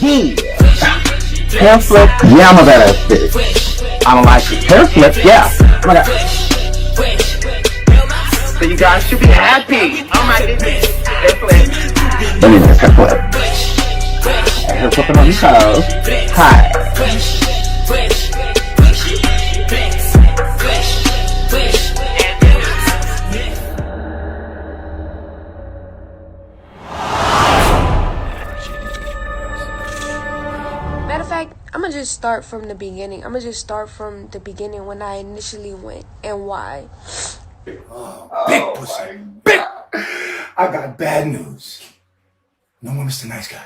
Yeah. Hair flip, yeah, I'm a badass bitch. I don't like it. Hair flip, yeah. Oh my god. So you guys should be happy. Oh my goodness. Hair flip. Anyways, hair flip. Hair flipping on the toes. Hi. Matter of fact, I'm gonna just start from the beginning. I'm gonna just start from the beginning when I initially went and why. Oh, big pussy. Big. I got bad news. No more Mr. Nice Guy.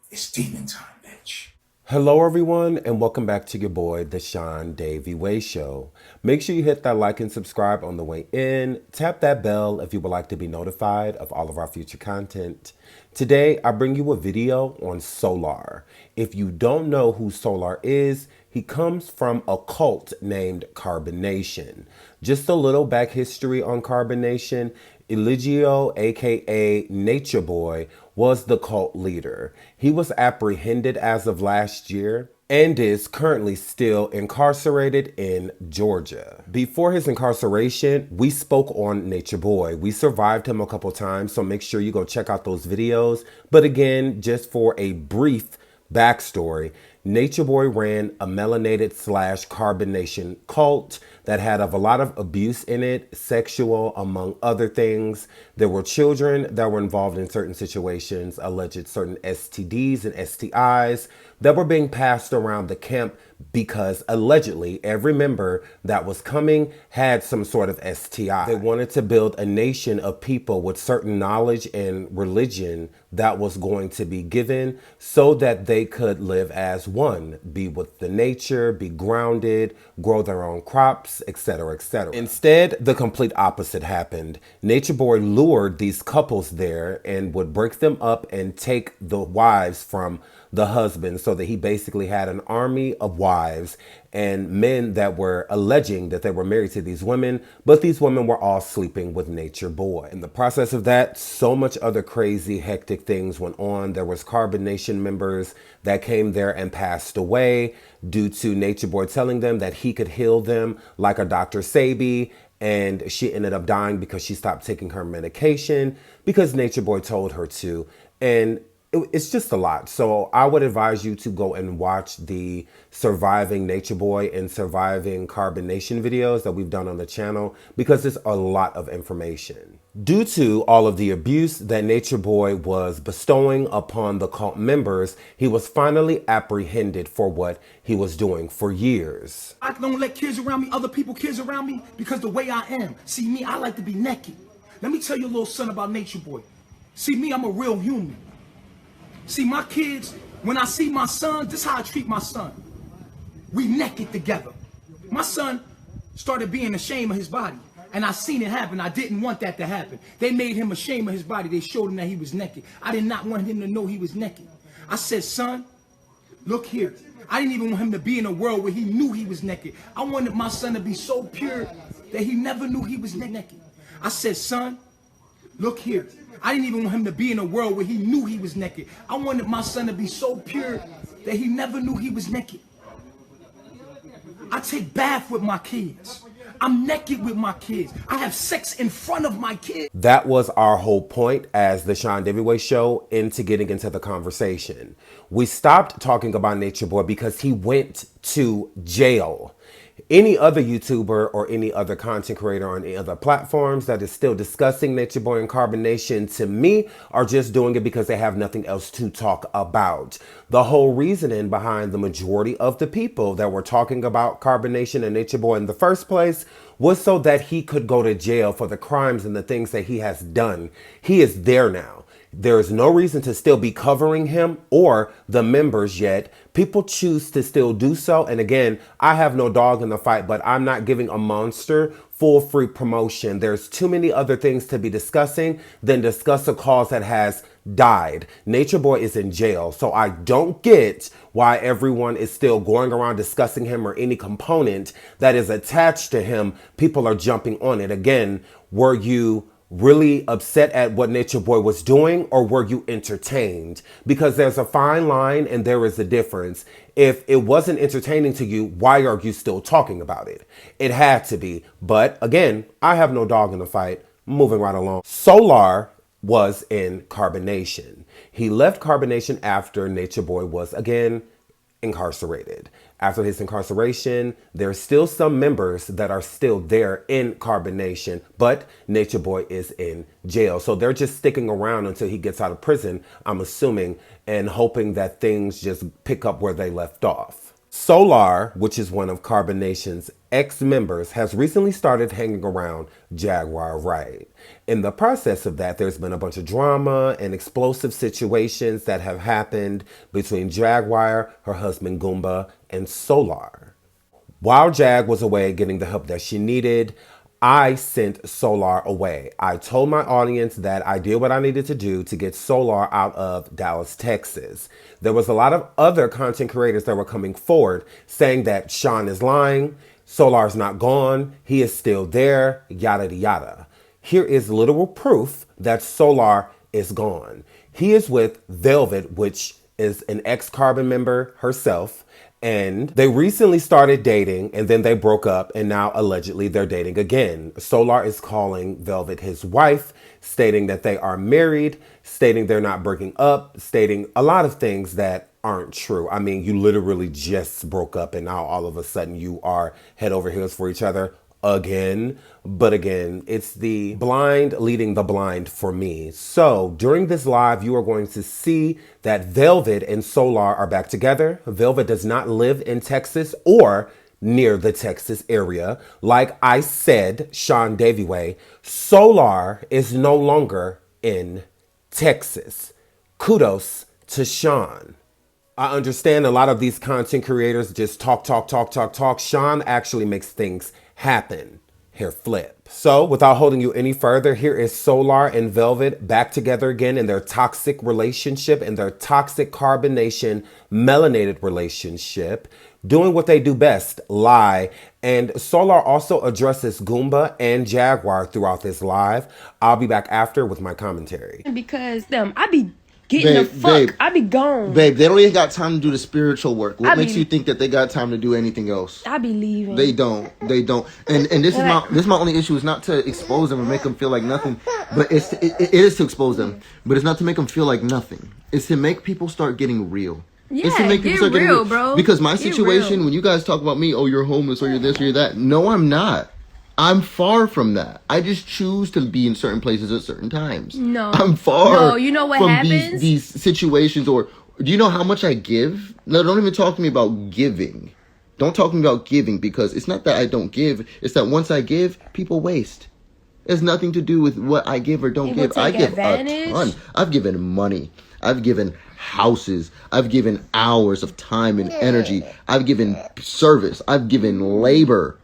It's demon time, bitch. Hello everyone, and welcome back to your boy, the SeanDavieWay Show. Make sure you hit that like and subscribe on the way in. Tap that bell if you would like to be notified of all of our future content. Today, I bring you a video on Soular. If you don't know who Soular is, he comes from a cult named Carbonation. Just a little back history on Carbonation. Eligio, aka Nature Boy, was the cult leader. He was apprehended as of last year and is currently still incarcerated in Georgia. Before his incarceration, we spoke on Nature Boy. We survived him a couple times, so make sure you go check out those videos. But again, just for a brief backstory, Nature Boy ran a melanated / carbonation cult that had a lot of abuse in it, sexual among other things. There were children that were involved in certain situations, alleged certain STDs and STIs that were being passed around the camp because allegedly every member that was coming had some sort of STI. They wanted to build a nation of people with certain knowledge and religion that was going to be given so that they could live as one, be with the nature, be grounded, grow their own crops, etc., etc. Instead, the complete opposite happened. Nature Boy lured these couples there and would break them up and take the wives from the husband, so that he basically had an army of wives and men that were alleging that they were married to these women, but these women were all sleeping with Nature Boy. In the process of that, so much other crazy, hectic things went on. There was Carbonation members that came there and passed away due to Nature Boy telling them that he could heal them, like a Dr. Sabi, and she ended up dying because she stopped taking her medication because Nature Boy told her to. And it's just a lot. So I would advise you to go and watch the Surviving Nature Boy and Surviving Carbonation videos that we've done on the channel, because it's a lot of information. Due to all of the abuse that Nature Boy was bestowing upon the cult members, he was finally apprehended for what he was doing for years. I don't let kids around me, other people kids around me, because the way I am. See me, I like to be naked. Let me tell you a little son about Nature Boy. See me, I'm a real human. See, my kids, when I see my son, this is how I treat my son. We naked together. My son started being ashamed of his body, and I seen it happen. I didn't want that to happen. They made him ashamed of his body. They showed him that he was naked. I did not want him to know he was naked. I said, son, look here. I didn't even want him to be in a world where he knew he was naked. I wanted my son to be so pure that he never knew he was naked. I said, son, look here. I didn't even want him to be in a world where he knew he was naked. I wanted my son to be so pure that he never knew he was naked. I take bath with my kids. I'm naked with my kids. I have sex in front of my kids. That was our whole point as the SeanDavieWay Show into getting into the conversation. We stopped talking about Nature Boy because he went to jail. Any other YouTuber or any other content creator on any other platforms that is still discussing Nature Boy and Carbonation, to me, are just doing it because they have nothing else to talk about. The whole reasoning behind the majority of the people that were talking about Carbonation and Nature Boy in the first place was so that he could go to jail for the crimes and the things that he has done. He is there now. There is no reason to still be covering him or the members yet. People choose to still do so. And again, I have no dog in the fight, but I'm not giving a monster full free promotion. There's too many other things to be discussing than discuss a cause that has died. Nature Boy is in jail. So I don't get why everyone is still going around discussing him or any component that is attached to him. People are jumping on it. Again, were you really upset at what Nature Boy was doing, or were you entertained? Because there's a fine line and there is a difference. If it wasn't entertaining to you, why are you still talking about it? It had to be. But again, I have no dog in the fight. Moving right along. Soular was in Carbonation. He left Carbonation after Nature Boy was again incarcerated. After his incarceration, there's still some members that are still there in Carbonation, but Nature Boy is in jail. So they're just sticking around until he gets out of prison, I'm assuming, and hoping that things just pick up where they left off. Soular, which is one of Carbonation's ex-members, has recently started hanging around Jaguar Right. In the process of that, there's been a bunch of drama and explosive situations that have happened between Jaguar, her husband Goomba, and Soular. While Jag was away getting the help that she needed, I sent Soular away. I told my audience that I did what I needed to do to get Soular out of Dallas, Texas. There was a lot of other content creators that were coming forward saying that Sean is lying, Soular's not gone, he is still there, yada yada. Here is literal proof that Soular is gone. He is with Velvet, which is an ex-Carbon member herself, and they recently started dating and then they broke up and now allegedly they're dating again. Soular is calling Velvet his wife, stating that they are married, stating they're not breaking up, stating a lot of things that aren't true. I mean, you literally just broke up and now all of a sudden you are head over heels for each other again. But again, it's the blind leading the blind for me. So during this live, you are going to see that Velvet and Soular are back together. Velvet does not live in Texas or near the Texas area. Like I said, SeanDavieWay, Soular is no longer in Texas. Kudos to Sean. I understand a lot of these content creators just talk. Sean actually makes things happen. Here, flip. So without holding you any further, here is Soular and Velvet back together again in their toxic relationship, in their toxic Carbonation melanated relationship, doing what they do best, lie. And Soular also addresses Goomba and Jaguar throughout this live. I'll be back after with my commentary. Because I be getting the fuck. I be gone. Babe, they don't even got time to do the spiritual work. What makes you think that they got time to do anything else? I be leaving. They don't. And this is my only issue is not to expose them and make them feel like nothing, but it is to expose them, but it's not to make them feel like nothing. It's to make people start getting real. Yeah, it's to make people start getting real, bro. Because my situation, when you guys talk about me, oh, you're homeless or you're this or you're that. No, I'm not. I'm far from that. I just choose to be in certain places at certain times. No. I'm far No, you know what from happens? these situations. Or do you know how much I give? No, don't even talk to me about giving. Don't talk to me about giving, because it's not that I don't give. It's that once I give, people waste. It has nothing to do with what I give or don't give. I give a ton. I've given money. I've given houses. I've given hours of time and energy. I've given service. I've given labor.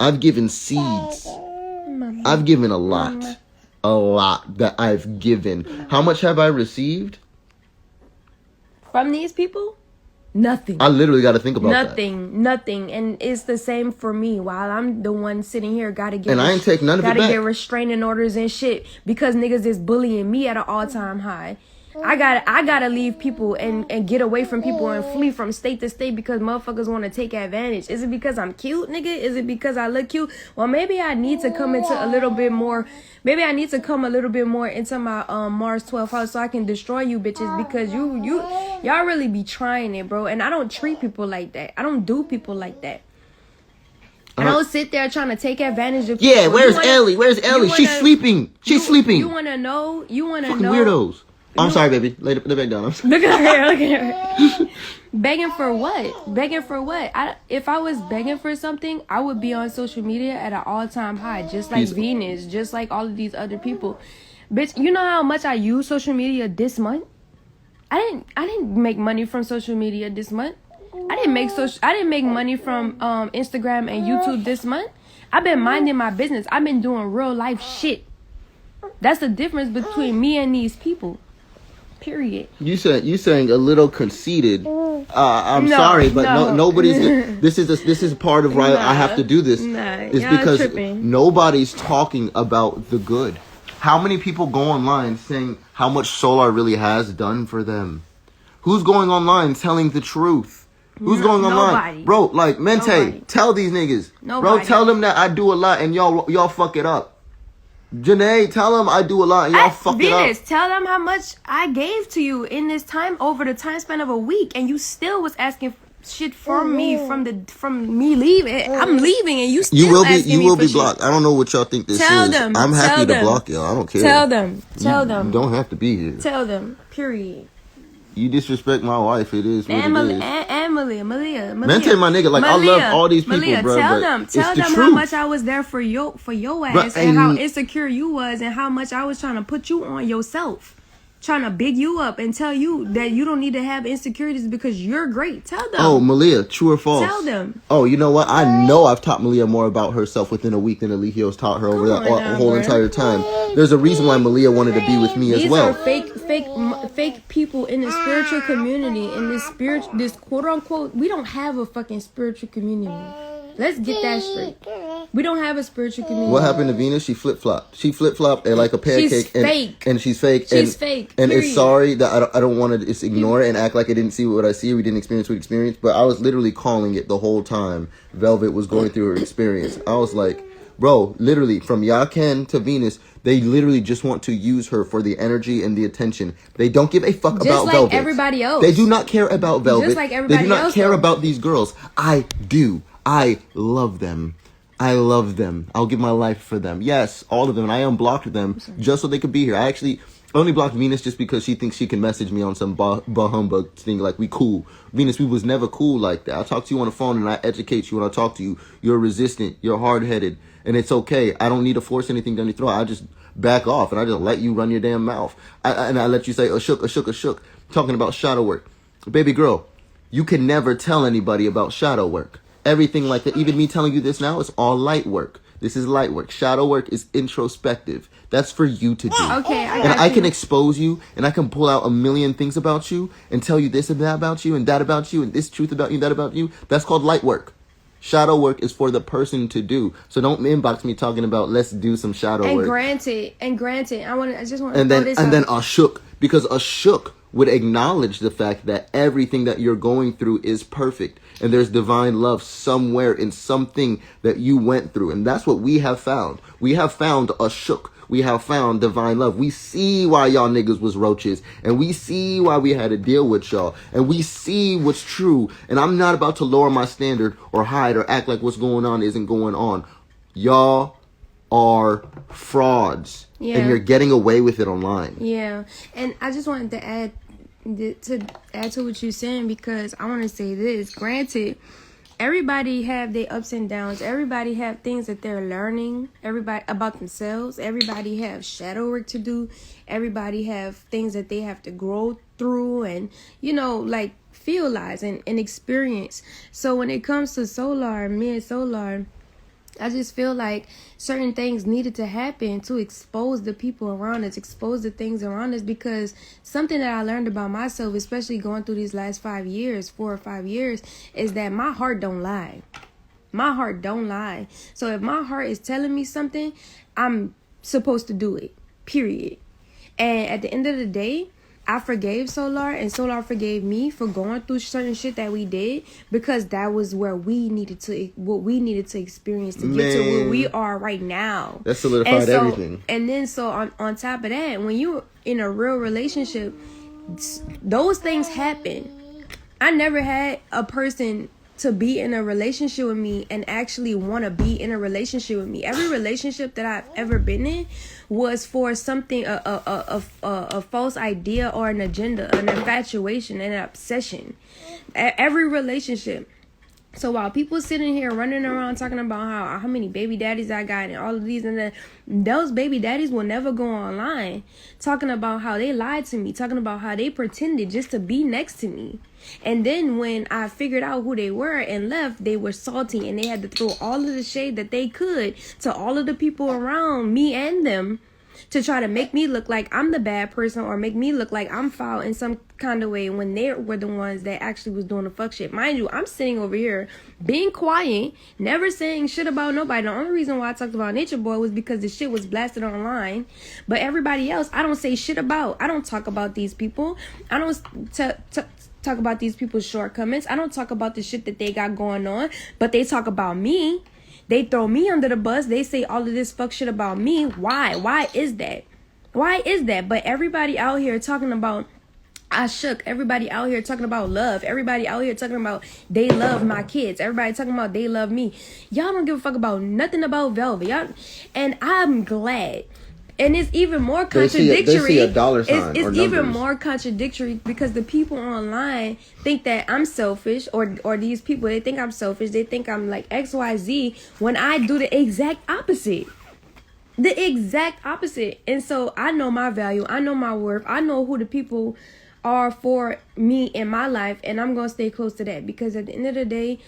I've given seeds. I've given a lot. A lot that I've given. How much have I received? From these people? Nothing. I literally got to think about that. Nothing. And it's the same for me. While I'm the one sitting here, gotta get I ain't take none of it back. Gotta get restraining orders and shit because niggas is bullying me at an all-time high. I gotta leave people and get away from people and flee from state to state because motherfuckers want to take advantage. Is it because I'm cute, nigga? Is it because I look cute? Well, maybe I need to come into a little bit more. Maybe I need to come a little bit more into my Mars 12th house so I can destroy you bitches, because y'all really be trying it, bro. And I don't treat people like that. I don't do people like that. I don't sit there trying to take advantage of people. Yeah, where's Ellie? Where's Ellie? She's sleeping. She's sleeping. You wanna know? Fucking weirdos. I'm sorry, baby. Lay back down. Look at her. Begging for what? Begging for what? If I was begging for something, I would be on social media at an all-time high, just like Venus, just like all of these other people. Bitch, you know how much I use social media this month? I didn't make money from social media this month. I didn't make money from Instagram and YouTube this month. I've been minding my business. I've been doing real life shit. That's the difference between me and these people. Period. You saying a little conceited. I'm sorry, but nobody's. This is part of why I have to do this. Is because nobody's talking about the good. How many people go online saying how much Solar really has done for them? Who's going online telling the truth? Who's going online? Nobody. Bro, like, Mente, Nobody. tell these niggas. Nobody. Bro, tell them that I do a lot and y'all fuck it up. Janae, tell them I do a lot and y'all fuck it Venus, up. tell them how much I gave to you in this time, over the time span of a week, and you still was asking shit from me from me leaving. I'm leaving and you still asking me You will for be shit. blocked. I don't know what y'all think this Tell is. them. I'm Tell happy to them. block y'all. I don't care. Tell them. Tell You them. don't have to be here. Tell them. Period. You disrespect my wife. It is what And it is. Malia. Mente, my nigga, like, I love all these people, Malia, bro. tell but them it's the how truth. much I was there for your ass, Bruh, and how and- insecure you was, and how much I was trying to put you on yourself, trying to big you up and tell you that you don't need to have insecurities because you're great. Tell them. Oh, Malia, true or false? Tell them. Oh, you know what? I know I've taught Malia more about herself within a week than Eligio's taught her over Come that on now, whole bruh. entire time. There's a reason why Malia wanted to be with me as These well. are fake people in the spiritual community, in this quote unquote. We don't have a fucking spiritual community. Let's get that straight. We don't have a spiritual community. What happened to Venus? She flip-flopped. She flip-flopped and like a pancake. She's fake. And she's fake. She's fake, And it's period. sorry that I don't want to just ignore it and act like I didn't see what I see. We didn't experience what we experienced. But I was literally calling it the whole time Velvet was going through her experience. I was like, bro, literally from Yaken to Venus, they literally just want to use her for the energy and the attention. They don't give a fuck Just about like Velvet. everybody else. They do not care about Velvet. Just like They everybody do not else, care though. about these girls. I do. I love them. I love them. I'll give my life for them. Yes, all of them. And I unblocked them just so they could be here. I only blocked Venus just because she thinks she can message me on some humbug thing like we cool. Venus, we was never cool like that. I talk to you on the phone and I educate you when I talk to you. You're resistant. You're hard-headed. And it's okay. I don't need to force anything down your throat. I just back off and I just let you run your damn mouth. And I let you say, shook. Talking about shadow work. Baby girl, you can never tell anybody about shadow work. Everything like that, even me telling you this now, is all light work. This is light work. Shadow work is introspective. That's for you to do. Okay, I got And I you. can expose you, and I can pull out a million things about you, and tell you this and that about you, and that about you, and this truth about you, that about you. That's called light work. Shadow work is for the person to do. So don't inbox me talking about let's do some shadow And work. granted, I just want to And throw then this and out. then Ashok, because Ashok would acknowledge the fact that everything that you're going through is perfect, and there's divine love somewhere in something that you went through, and that's what we have found. We have found Ashok. We have found divine love. We see why y'all niggas was roaches, and we see why we had to deal with y'all, and we see what's true. And I'm not about to lower my standard or hide or act like what's going on isn't going on. Y'all are frauds, Yeah. and you're getting away with it online. Yeah, and I just wanted to add to what you're saying, because I want to say this. Granted, everybody have their ups and downs. Everybody have things that they're learning. Everybody about themselves. Everybody have shadow work to do. Everybody have things that they have to grow through, and like realize and experience. So when it comes to Solar, me and Solar, I just feel like certain things needed to happen to expose the people around us, expose the things around us, because something that I learned about myself, especially going through these last 4 or 5 years, is that my heart don't lie. My heart don't lie. So if my heart is telling me something, I'm supposed to do it, period. And at the end of the day, I forgave Solar, and Solar forgave me for going through certain shit that we did, because that was where what we needed to experience to get to where we are right now. That solidified everything. And then on top of that, when you're in a real relationship, those things happen. I never had a person to be in a relationship with me and actually want to be in a relationship with me. Every relationship that I've ever been in was for something, a false idea or an agenda, an infatuation, an obsession. Every relationship. So while people sitting here running around talking about how many baby daddies I got and all of these and that, those baby daddies will never go online talking about how they lied to me, talking about how they pretended just to be next to me. And then when I figured out who they were and left, they were salty, and they had to throw all of the shade that they could to all of the people around me and them, to try to make me look like I'm the bad person or make me look like I'm foul in some kind of way when they were the ones that actually was doing the fuck shit. Mind you, I'm sitting over here being quiet, never saying shit about nobody. The only reason why I talked about Nature Boy was because the shit was blasted online. But everybody else, I don't say shit about. I don't talk about these people. I don't talk about these people's shortcomings. I don't talk about the shit that they got going on. But they talk about me. They throw me under the bus. They say all of this fuck shit about me. Why? Why is that? Why is that? But everybody out here talking about I shook. Everybody out here talking about love. Everybody out here talking about they love my kids. Everybody talking about they love me. Y'all don't give a fuck about nothing about Velvet. Y'all, and I'm glad. And it's even more contradictory. They see a dollar sign it's or even numbers. more contradictory because the people online think that I'm selfish, or these people, they think I'm selfish. They think I'm like XYZ when I do the exact opposite. The exact opposite. And so I know my value. I know my worth. I know who the people are for me in my life, and I'm gonna stay close to that because at the end of the day,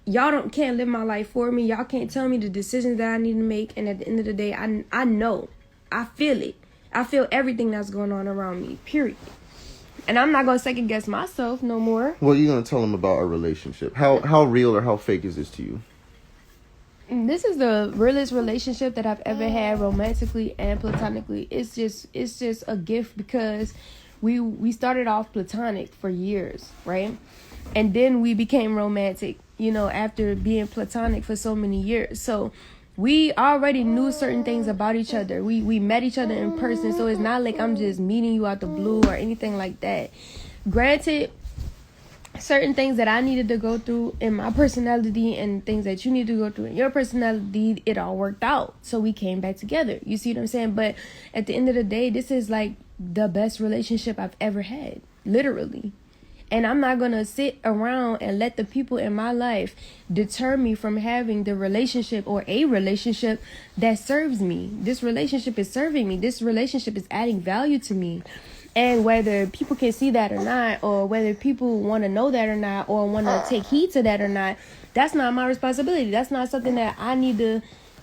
y'all can't live my life for me. Y'all can't tell me the decisions that I need to make, and at the end of the day, I know, I feel it. I feel everything that's going on around me, period. And I'm not gonna second guess myself no more. What are you gonna tell them about a relationship? How real or how fake is this to you? This is the realest relationship that I've ever had, romantically and platonically. It's just a gift because we started off platonic for years, right? And then we became romantic, after being platonic for so many years. So we already knew certain things about each other. We met each other in person, so it's not like I'm just meeting you out the blue or anything like that. Granted, certain things that I needed to go through in my personality and things that you need to go through in your personality, it all worked out. So we came back together. You see what I'm saying? But at the end of the day, this is like the best relationship I've ever had, literally. And I'm not going to sit around and let the people in my life deter me from having the relationship or a relationship that serves me. This relationship is serving me. This relationship is adding value to me. And whether people can see that or not, or whether people want to know that or not, or want to take heed to that or not, that's not my responsibility. That's not something that I need to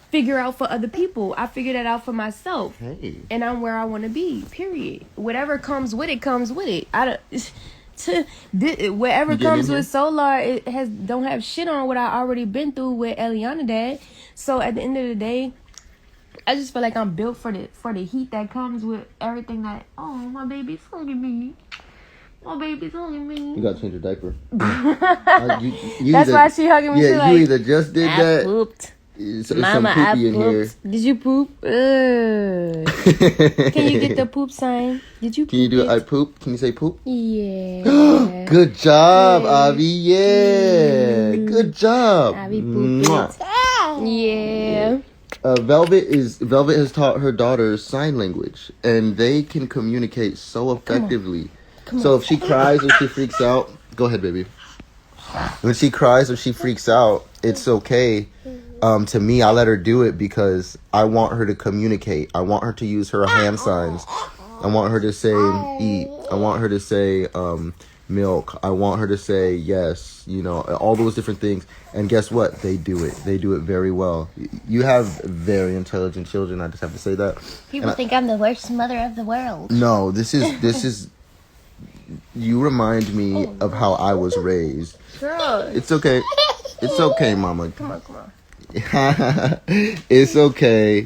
figure out for other people. I figure that out for myself. Hey. And I'm where I want to be, period. Whatever comes with it, comes with it. Whatever comes with Soular, it don't have shit on what I already been through with Eliana Dad. So at the end of the day, I just feel like I'm built for the heat that comes with everything that, oh, my baby's hugging me. My baby's hugging me. You gotta change your diaper. That's why she hugging me. Yeah, you either just did that. Pooped. It's Mama, some I poopy in here. pooped. Did you poop? Can you get the poop sign? Did you poop? Can you do I poop? Can you say poop? Yeah. Good job, Avi. Yeah. Good job. Avi pooped. Yeah. Velvet has taught her daughter sign language, and they can communicate so effectively. So if she cries or she freaks out, go ahead, baby. When she cries or she freaks out, it's okay. To me, I let her do it because I want her to communicate. I want her to use her hand signs. I want her to say eat. I want her to say milk. I want her to say yes. All those different things. And guess what? They do it. They do it very well. You have very intelligent children. I just have to say that. People think I'm the worst mother of the world. No, this is. You remind me of how I was raised. Girl. It's okay. It's okay, Mama. Come on. It's okay.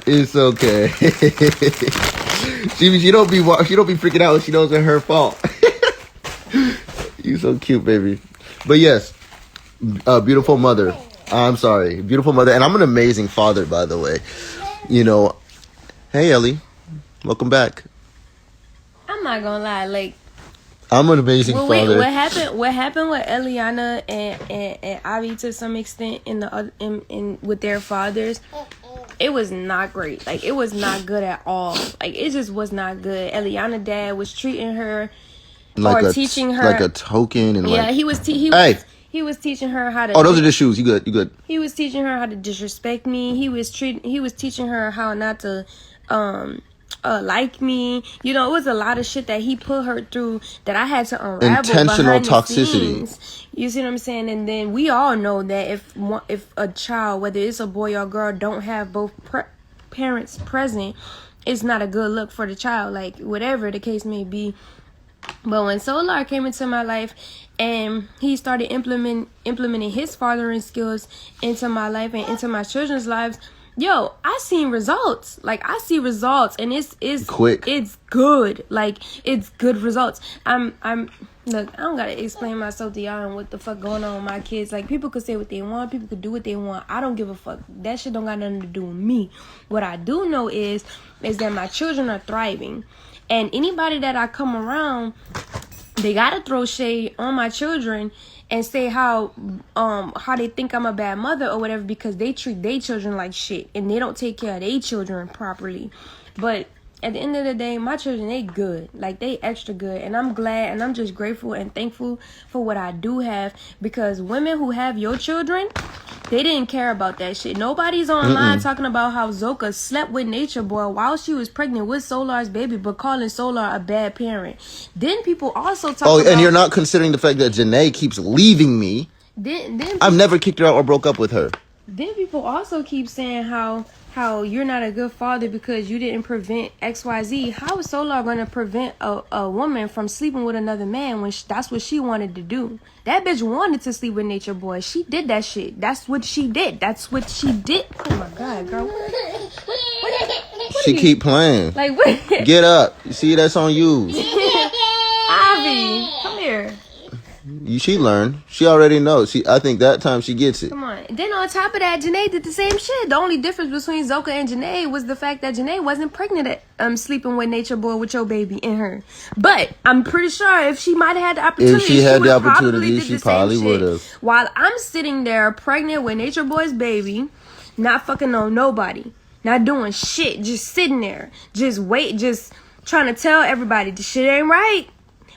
It's okay. she don't be freaking out when she knows it's her fault. You so cute, baby. But yes, beautiful mother. I'm sorry, beautiful mother, and I'm an amazing father, by the way. Hey Ellie, welcome back. I'm not gonna lie, like. I'm an amazing father. What happened with Eliana and Avi to some extent in with their fathers, it was not great. Like, it was not good at all. Like, it just was not good. Eliana Dad was treating her teaching her like a token, and he was teaching her how to. Oh, those are the shoes. You good? He was teaching her how to disrespect me. He was teaching her how not to like me. It was a lot of shit that he put her through that I had to unravel. Intentional behind toxicity. The scenes. You see what I'm saying? And then we all know that if a child, whether it's a boy or girl, don't have both parents present, it's not a good look for the child, like whatever the case may be. But when Soular came into my life and he started implementing his fathering skills into my life and into my children's lives, yo, I seen results. Like, I see results, and it's quick. It's good. Like, it's good results. I'm look, I don't gotta explain myself to y'all and what the fuck going on with my kids. Like, people could say what they want, people could do what they want. I don't give a fuck. That shit don't got nothing to do with me. What I do know is that my children are thriving. And anybody that I come around, they gotta throw shade on my children and say how they think I'm a bad mother or whatever, because they treat their children like shit and they don't take care of their children properly. But at the end of the day, my children, they good. Like, they extra good. And I'm glad and I'm just grateful and thankful for what I do have, because women who have your children, they didn't care about that shit. Nobody's online talking about how Zoka slept with Nature Boy while she was pregnant with Soular's baby, but calling Soular a bad parent. Then people also talk about... and you're not considering the fact that Janae keeps leaving me. I've never kicked her out or broke up with her. Then people also keep saying how you're not a good father because you didn't prevent XYZ. How is Soular going to prevent a woman from sleeping with another man when that's what she wanted to do? That bitch wanted to sleep with Nature Boy. She did that shit. That's what she did. Oh my God, girl. She keep playing. Like, what? Get up. You see, that's on you. Avi, come here. She learned. She already knows. I think that time she gets it. Come on. Then on top of that, Janae did the same shit. The only difference between Zoka and Janae was the fact that Janae wasn't pregnant at sleeping with Nature Boy with your baby in her. But I'm pretty sure if she might have had the opportunity, if she had the opportunity, she probably would have. While I'm sitting there pregnant with Nature Boy's baby, not fucking on nobody, not doing shit, just sitting there, just trying to tell everybody the shit ain't right.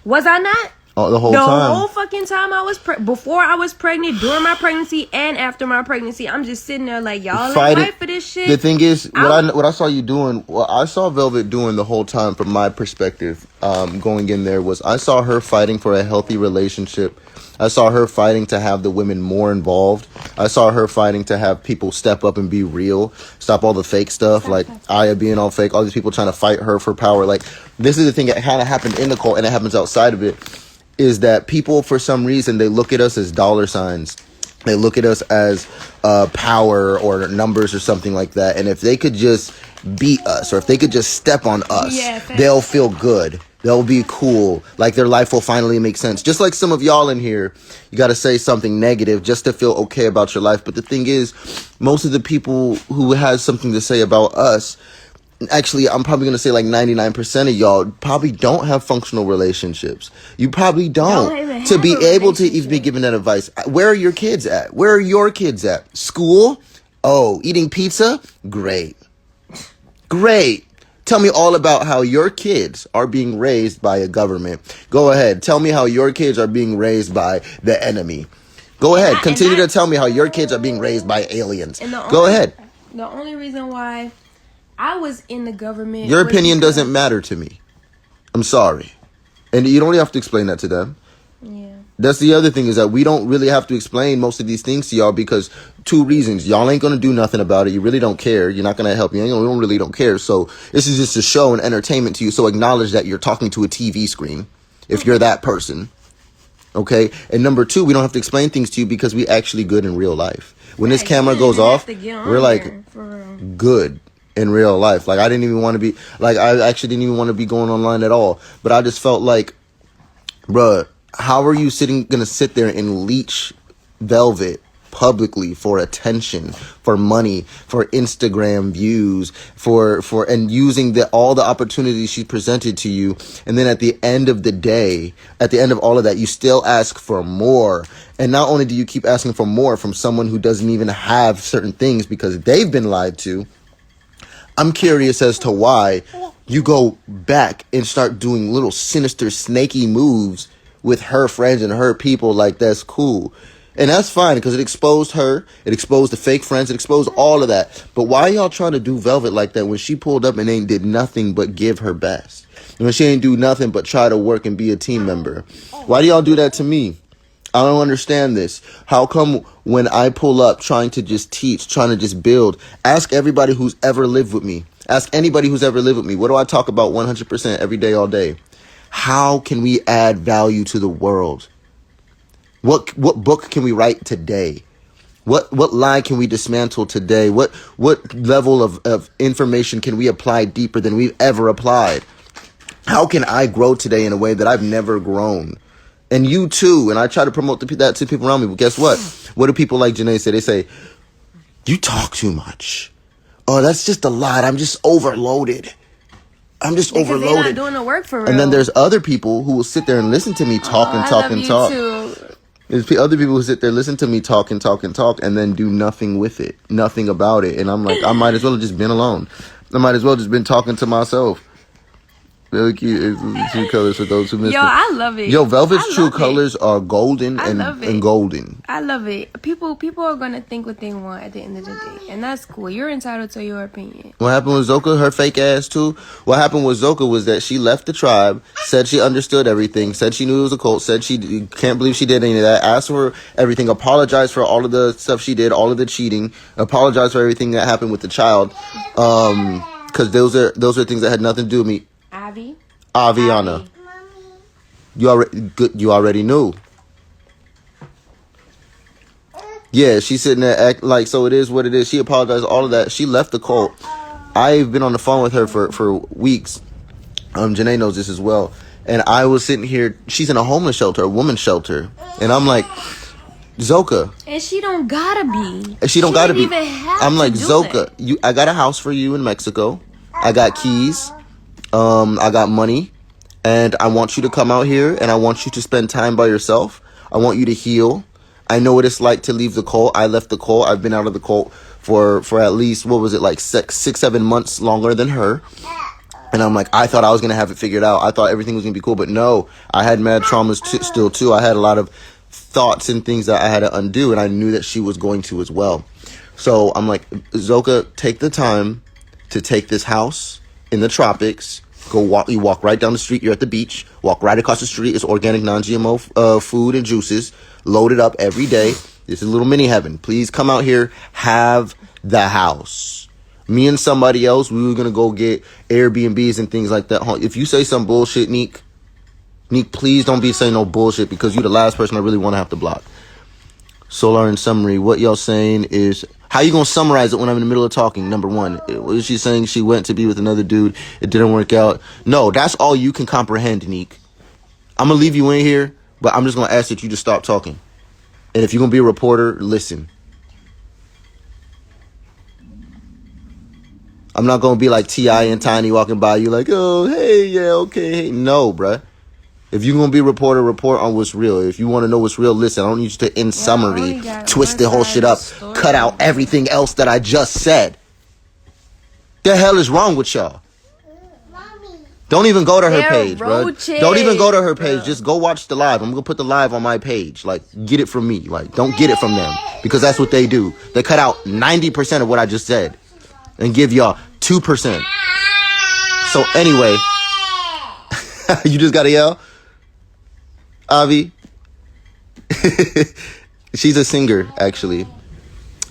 Was I not? Oh, the whole fucking time I was before I was pregnant, during my pregnancy, and after my pregnancy, I'm just sitting there like, y'all ain't right for this shit. The thing is, what I saw you doing, what I saw Velvet doing the whole time from my perspective, going in there, was I saw her fighting for a healthy relationship. I saw her fighting to have the women more involved. I saw her fighting to have people step up and be real. Stop all the fake stuff, like Aya being all fake, all these people trying to fight her for power. Like, this is the thing that kind of happened in the cult, and it happens outside of it. Is that people, for some reason, they look at us as dollar signs. They look at us as power or numbers or something like that. And if they could just beat us, or if they could just step on us, they'll feel good. They'll be cool. Like, their life will finally make sense. Just like some of y'all in here, you got to say something negative just to feel okay about your life. But the thing is, most of the people who has something to say about us, actually, I'm probably going to say like 99% of y'all probably don't have functional relationships. You probably don't to be able to even be given that advice. Where are your kids at? Where are your kids at? School? Oh, eating pizza? Great. Tell me all about how your kids are being raised by a government. Go ahead. Tell me how your kids are being raised by the enemy. Go ahead. Continue to tell me how your kids are being raised by aliens. Go ahead. The only reason why I was in the government... Your opinion doesn't matter to me. I'm sorry. And you don't have to explain that to them. Yeah. That's the other thing, is that we don't really have to explain most of these things to y'all, because two reasons. Y'all ain't going to do nothing about it. You really don't care. You're not going to help. You really don't care. So this is just a show and entertainment to you. So acknowledge that you're talking to a TV screen if you're that person. Okay? And number two, we don't have to explain things to you because we actually good in real life. When this camera goes off, we're like good in real life. Like, I didn't even want to be, like, I actually didn't even want to be going online at all. But I just felt like, bruh, how are you gonna sit there and leech Velvet publicly for attention, for money, for Instagram views, and using all the opportunities she presented to you, and then at the end of the day, at the end of all of that, you still ask for more. And not only do you keep asking for more from someone who doesn't even have certain things because they've been lied to, I'm curious as to why you go back and start doing little sinister, snaky moves with her friends and her people. Like, that's cool. And that's fine, because it exposed her. It exposed the fake friends. It exposed all of that. But why y'all trying to do Velvet like that when she pulled up and ain't did nothing but give her best? And when she ain't do nothing but try to work and be a team member? Why do y'all do that to me? I don't understand this. How come when I pull up trying to just teach, trying to just build, ask everybody who's ever lived with me. Ask anybody who's ever lived with me. What do I talk about 100% every day, all day? How can we add value to the world? What book can we write today? What lie can we dismantle today? What level of information can we apply deeper than we've ever applied? How can I grow today in a way that I've never grown? And you too. And I try to promote that to people around me. But guess what? What do people like Janae say? They say, you talk too much. Oh, that's just a lot. I'm just overloaded. Because they're not doing the work for real. And then there's other people who will sit there and listen to me talk and talk and talk. Too. There's other people who sit there, listen to me talk and talk and talk, and then do nothing with it. Nothing about it. And I'm like, I might as well have just been alone. I might as well have just been talking to myself. Really cute. It's true colors for those who missed it. Yo, I love it. Yo, Velvet's true colors are golden and golden. I love it. People are gonna think what they want at the end of the day, and that's cool. You're entitled to your opinion. What happened with Zoka? Her fake ass too. What happened with Zoka was that she left the tribe, said she understood everything, said she knew it was a cult, said she can't believe she did any of that, asked for everything, apologized for all of the stuff she did, all of the cheating, apologized for everything that happened with the child, because those are things that had nothing to do with me. Aviana. You already knew. Yeah, she's sitting there act like, so it is what it is. She apologized, all of that. She left the cult. I've been on the phone with her for weeks. Janae knows this as well. And I was sitting here, she's in a homeless shelter, a woman's shelter. And I'm like, Zoka. And she don't gotta be. She don't gotta be. Even have I'm like, Zoka, that. I got a house for you in Mexico. I got keys. I got money, and I want you to come out here, and I want you to spend time by yourself. I want you to heal. I know what it's like to leave the cult. I left the cult. I've been out of the cult for at least, what was it, like 6-7 months longer than her. And I'm like, I thought I was going to have it figured out. I thought everything was going to be cool, but no, I had mad traumas still too. I had a lot of thoughts and things that I had to undo, and I knew that she was going to as well. So I'm like, Zoka, take the time to take this house in the tropics. You walk right down the street. You're at the beach. Walk right across the street. It's organic, non-GMO food and juices. Load it up every day. This is a little mini heaven. Please come out here. Have the house. Me and somebody else, we were going to go get Airbnbs and things like that. If you say some bullshit, Neek, please don't be saying no bullshit, because you're the last person I really want to have to block. Solar, in summary, what y'all saying is, how you gonna summarize it when I'm in the middle of talking? Number one, was she saying she went to be with another dude, it didn't work out? No, that's all you can comprehend, Neek. I'm gonna leave you in here, but I'm just gonna ask that you just stop talking. And if you're gonna be a reporter, listen. I'm not gonna be like T.I. and Tiny walking by you like, oh, hey, yeah, okay, hey. No, bruh. If you're going to be a reporter, report on what's real. If you want to know what's real, listen. I don't need you to, in summary, twist the whole shit up, cut out everything else that I just said. The hell is wrong with y'all? Don't even go to her page, bro. Don't even go to her page. Just go watch the live. I'm going to put the live on my page. Like, get it from me. Like, don't get it from them, because that's what they do. They cut out 90% of what I just said and give y'all 2%. So anyway, you just got to yell? Avi. She's a singer, actually.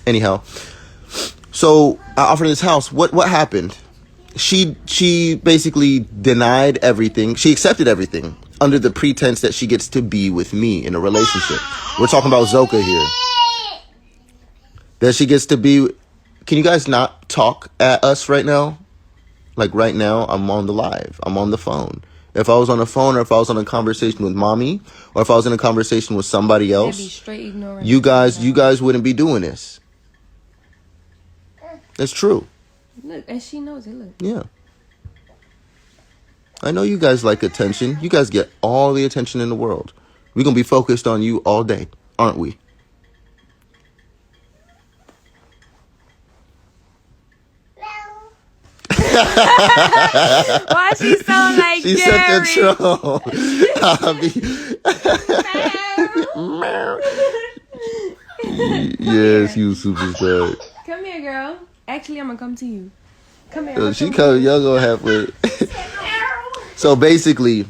Anyhow, so I offered this house. What happened? She basically denied everything. She accepted everything under the pretense that she gets to be with me in a relationship. We're talking about Zoka here. That she gets to be. Can you guys not talk at us right now? Like right now, I'm on the live. I'm on the phone. If I was on the phone, or if I was on a conversation with mommy, or if I was in a conversation with somebody else, you guys wouldn't be doing this. That's true. Look, and she knows it. Look. Yeah. I know you guys like attention. You guys get all the attention in the world. We're going to be focused on you all day, aren't we? Why she sound like she Jerry? She said the Yes, you superstar. Come here, girl. Actually, I'm gonna come to you. Come here. She come. Y'all go halfway. So basically,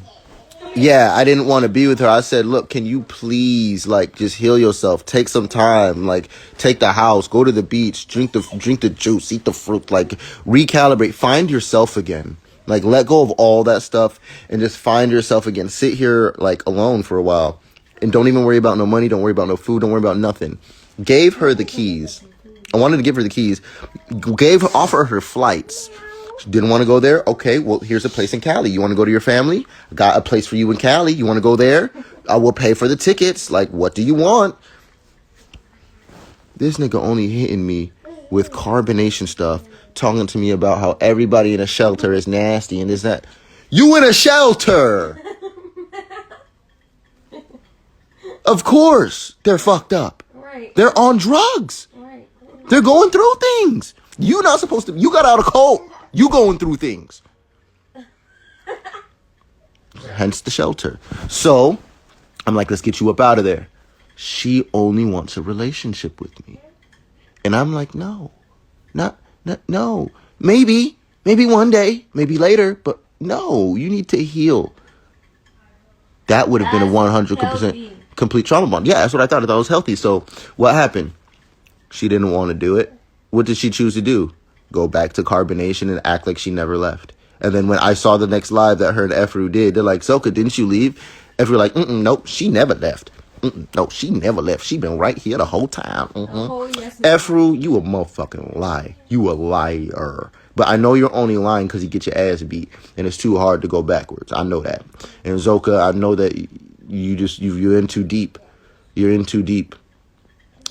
Yeah, I didn't want to be with her. I said, look, can you please, like, just heal yourself? Take some time. Like, take the house, go to the beach, drink the juice, eat the fruit, like, recalibrate, find yourself again. Like, let go of all that stuff and just find yourself again. Sit here, like, alone for a while. And don't even worry about no money. Don't worry about no food. Don't worry about nothing. Gave her the keys. I wanted to give her the keys. Offer her flights. She didn't want to go there. Okay, well, here's a place in Cali. You want to go to your family? I got a place for you in Cali. You want to go there? I will pay for the tickets. Like, what do you want? This nigga only hitting me with carbonation stuff, talking to me about how everybody in a shelter is nasty and this, that. You in a shelter! Of course, they're fucked up. Right. They're on drugs. Right. They're going through things. You not supposed to. You got out of cold. You going through things. Hence the shelter. So, I'm like, let's get you up out of there. She only wants a relationship with me. And I'm like, no. No. Maybe one day, maybe later, but no, you need to heal. That would have been a 100% complete trauma bond. Yeah, that's what I thought. I thought it was healthy. So, what happened? She didn't want to do it. What did she choose to do? Go back to carbonation and act like she never left. And then when I saw the next live that her and Efru did, they're like, Zoka, didn't you leave? Efru like, nope, she never left. No, she never left. She been right here the whole time. Oh, yes, Efru, you a motherfucking lie. You a liar. But I know you're only lying because you get your ass beat. And it's too hard to go backwards. I know that. And Zoka, I know that you're in too deep. You're in too deep.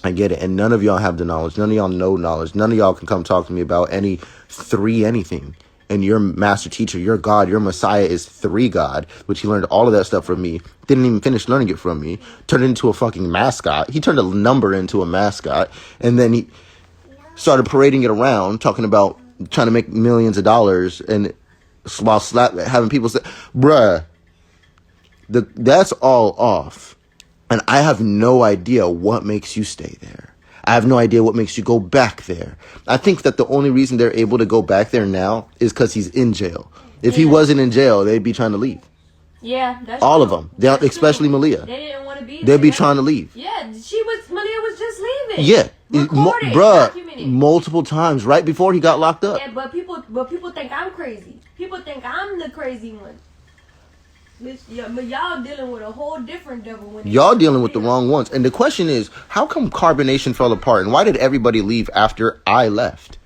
I get it. And none of y'all have the knowledge. None of y'all know knowledge. None of y'all can come talk to me about anything. And your master teacher, your God, your Messiah is 3 God, which he learned all of that stuff from me. Didn't even finish learning it from me. Turned it into a fucking mascot. He turned a number into a mascot. And then he started parading it around, talking about trying to make millions of dollars. And while having people say, bruh, that's all off. And I have no idea what makes you stay there. I have no idea what makes you go back there. I think that the only reason they're able to go back there now is because he's in jail. If he wasn't in jail, they'd be trying to leave. Yeah, that's all true. of them. Especially Malia. They didn't want to be there. They'd be trying to leave. Yeah, Malia was just leaving. Yeah. Recorded, bruh, documented. Multiple times right before he got locked up. Yeah, but people think I'm crazy. People think I'm the crazy one. But y'all dealing with a whole different devil. Y'all dealing with the wrong ones. And the question is, how come Carbonation fell apart? And why did everybody leave after I left?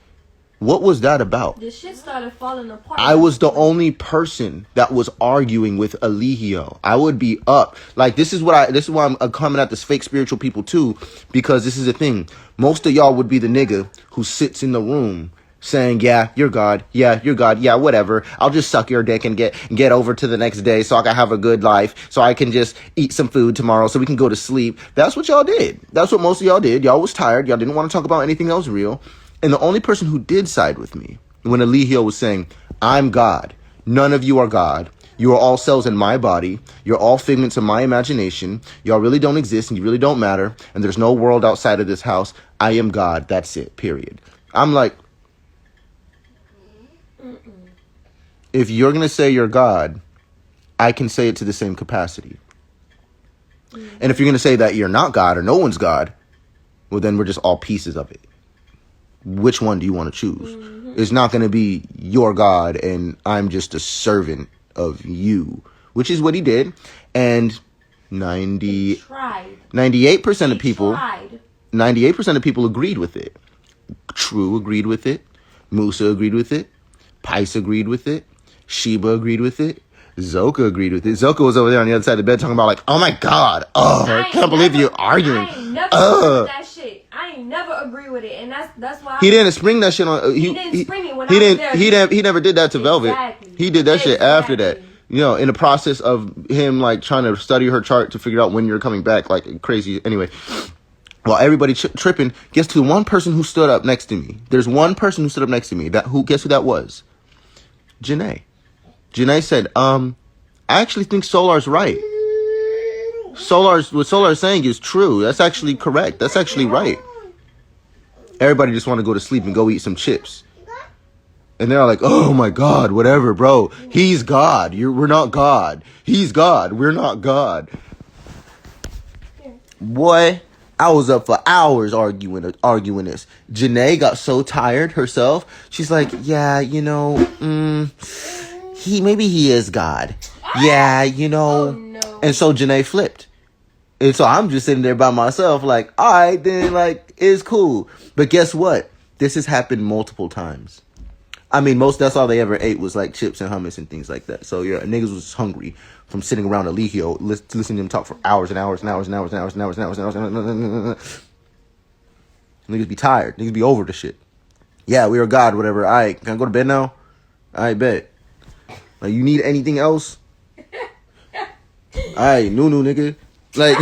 What was that about? The shit started falling apart. I was the only person that was arguing with Eligio. I would be up. Like, this is why I'm coming at this fake spiritual people too, because this is the thing. Most of y'all would be the nigga who sits in the room saying, yeah, you're God. Yeah, you're God. Yeah, whatever. I'll just suck your dick and get over to the next day so I can have a good life, so I can just eat some food tomorrow so we can go to sleep. That's what y'all did. That's what most of y'all did. Y'all was tired. Y'all didn't want to talk about anything else real. And the only person who did side with me when Eligio was saying, I'm God. None of you are God. You are all cells in my body. You're all figments of my imagination. Y'all really don't exist and you really don't matter. And there's no world outside of this house. I am God. That's it. Period. I'm like, if you're going to say you're God, I can say it to the same capacity. And if you're going to say that you're not God or no one's God, well, then we're just all pieces of it. Which one do you want to choose? It's not going to be your God and I'm just a servant of you, which is what he did. And 98% of people, 98% of people agreed with it. True agreed with it. Musa agreed with it. Pice agreed with it. Sheba agreed with it. Zoka agreed with it. Zoka was over there on the other side of the bed talking about like, oh my God. Oh, I can't believe you're arguing. I ain't never agree with that shit. I ain't never agree with it. And that's why he didn't spring that shit on. He didn't spring it when I was there. He never did that to Velvet. Exactly. He did that shit after that. You know, in the process of him like trying to study her chart to figure out when you're coming back, like crazy. Anyway, while everybody tripping, gets to one person who stood up next to me. There's one person who stood up next to me. Guess who that was? Janae. Janae said, I actually think Soular's right. What Soular's saying is true. That's actually correct. That's actually right. Everybody just want to go to sleep and go eat some chips. And they're like, oh my God, whatever, bro. He's God. We're not God. He's God. We're not God. Boy, I was up for hours arguing this. Janae got so tired herself. She's like, yeah, maybe he is God. Yeah, Oh, no. And so Janae flipped. And so I'm just sitting there by myself like, all right, then, like, it's cool. But guess what? This has happened multiple times. I mean, that's all they ever ate was, like, chips and hummus and things like that. So, yeah, niggas was hungry from sitting around Eligio, listening to them talk for hours and hours and hours and hours and hours and hours and hours and hours and hours. Niggas be tired. Niggas be over the shit. Yeah, we are God, whatever. All right, can I go to bed now? All right, bet. Like, you need anything else? All right, no, nigga. Like,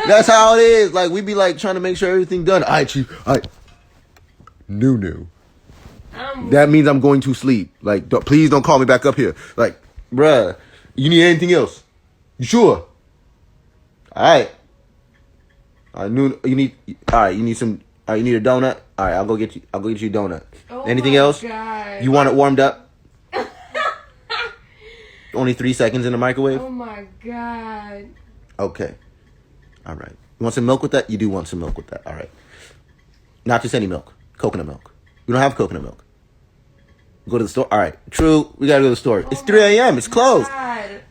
that's how it is. Like, we be, like, trying to make sure everything done. All right, chief. All right. No. That means I'm going to sleep. Like, please don't call me back up here. Like, bruh, you need anything else? You sure? All right. You need some. All right, you need a donut. All right, I'll go get you a donut. Oh, anything else? God. You want it warmed up? Only 3 seconds in the microwave. Oh my God. Okay. All right. You want some milk with that? You do want some milk with that. All right. Not just any milk. Coconut milk. We don't have coconut milk. Go to the store. All right. True. We gotta go to the store. It's 3 a.m. It's closed. God.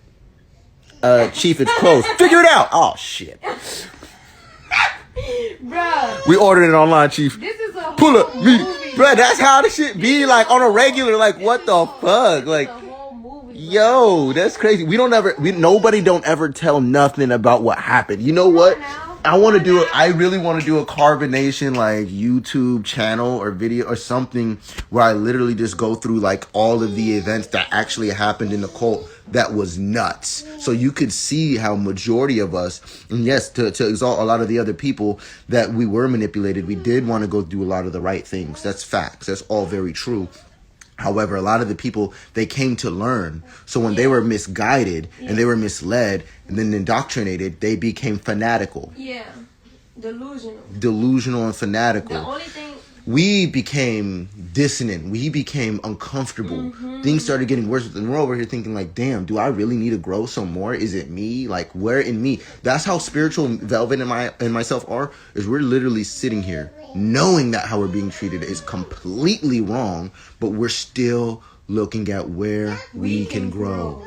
Chief, it's closed. Figure it out. Oh shit. Bruh. We ordered it online, Chief. This is a Pull up me, movie. bruh. That's how the shit be like on a regular. Like what the fuck? Like. Yo, that's crazy. Nobody don't ever tell nothing about what happened. You know what? I really want to do a Carbonation like YouTube channel or video or something where I literally just go through like all of the events that actually happened in the cult that was nuts. So you could see how majority of us, and yes, to exalt a lot of the other people that we were manipulated, we did want to go do a lot of the right things. That's facts. That's all very true. However, a lot of the people, they came to learn. So when they were misguided and they were misled and then indoctrinated, they became fanatical. Yeah. Delusional and fanatical. The only thing... We became dissonant. We became uncomfortable. Mm-hmm. Things started getting worse. And we're over here thinking like, damn, do I really need to grow some more? Is it me? Like, where in me? That's how spiritual Velvet and myself are, is we're literally sitting here knowing that how we're being treated is completely wrong, but we're still looking at where we can grow.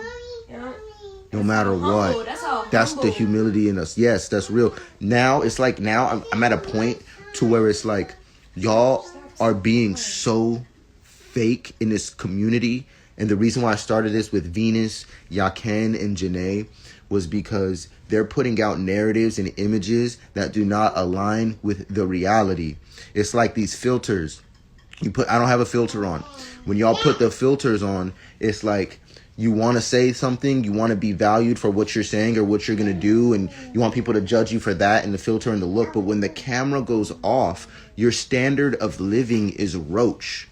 No matter what. That's the humility in us. Yes, that's real. Now, it's like I'm at a point to where it's like, y'all are being so fake in this community. And the reason why I started this with Venus, Yaken, and Janae was because they're putting out narratives and images that do not align with the reality. It's like these filters. I don't have a filter on. When y'all put the filters on, it's like you want to say something, you want to be valued for what you're saying or what you're going to do, and you want people to judge you for that and the filter and the look. But when the camera goes off, your standard of living is Roach.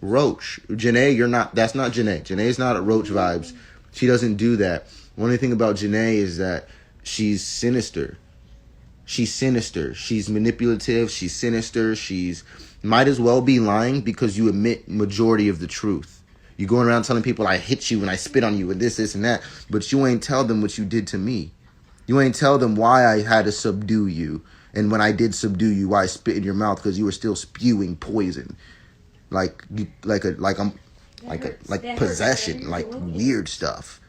Roach. Janae, that's not Janae. Janae's not at Roach vibes. She doesn't do that. One thing about Janae is that she's sinister. She's sinister. She's manipulative. She's sinister. She's might as well be lying because you admit majority of the truth. You going around telling people I hit you and I spit on you and this and that, but you ain't tell them what you did to me. You ain't tell them why I had to subdue you, and when I did subdue you, why I spit in your mouth because you were still spewing poison, like possession, like weird stuff,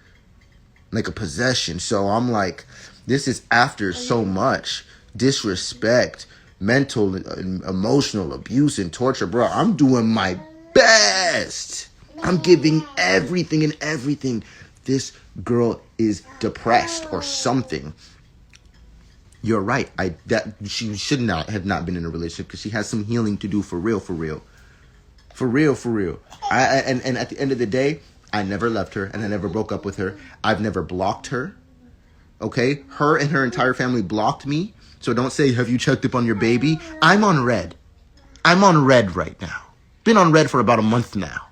like a possession. So I'm like, this is after so much disrespect, mental and emotional abuse and torture, bro. I'm doing my best. I'm giving everything and everything. This girl is depressed or something. You're right. She should not have not been in a relationship because she has some healing to do for real. And at the end of the day, I never left her and I never broke up with her. I've never blocked her. Okay? Her and her entire family blocked me. So don't say, have you checked up on your baby? I'm on red. I'm on red right now. Been on red for about a month now.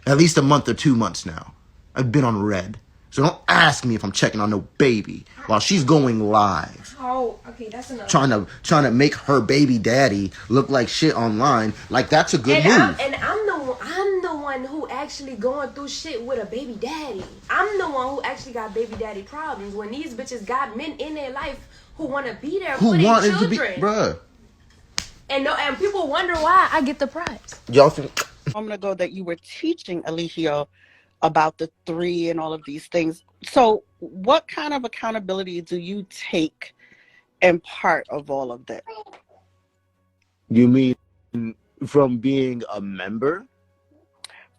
At least a month or 2 months now. I've been on red. So don't ask me if I'm checking on no baby while she's going live. Oh, okay, that's enough. Trying to make her baby daddy look like shit online. Like that's a good move. I'm the one who actually going through shit with a baby daddy. I'm the one who actually got baby daddy problems. When these bitches got men in their life who want to be there for their children. Bruh. And people wonder why I get the prize. Y'all think A moment ago that you were teaching Alicia about the 3 and all of these things. So what kind of accountability do you take in part of all of that? You mean from being a member?